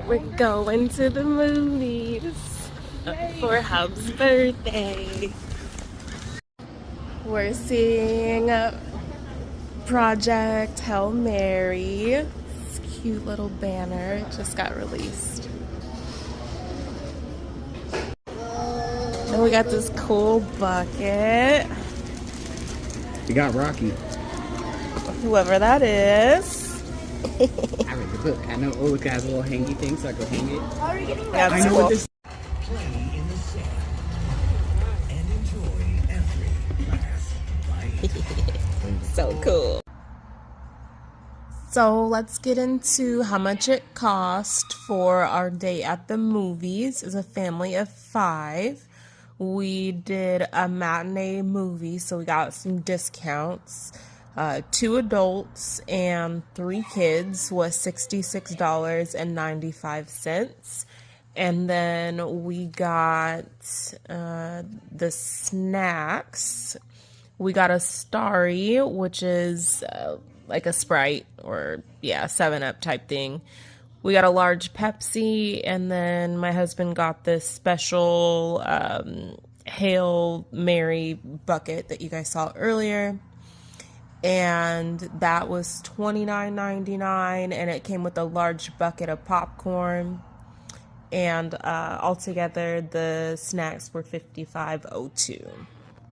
We're going to the movies for Hub's birthday. We're seeing Project Hail Mary. This cute little banner just got released. Then we got this cool bucket. We got Rocky. Whoever that is. I read the book. I know Olika has a little hangy thing, so I go hang it. How are you getting Yeah, that? that's I know cool. what this. Play in the sun and enjoy every last bite. So cool. So let's get into how much it cost for our day at the movies. As a family of 5, we did a matinee movie, so we got some discounts. 2 adults and 3 kids was $66.95. And then we got the snacks. We got a Starry, which is like a Sprite or 7-Up type thing. We got a large Pepsi, and then my husband got this special Hail Mary bucket that you guys saw earlier. And that was $29.99, and it came with a large bucket of popcorn. And altogether, the snacks were $55.02.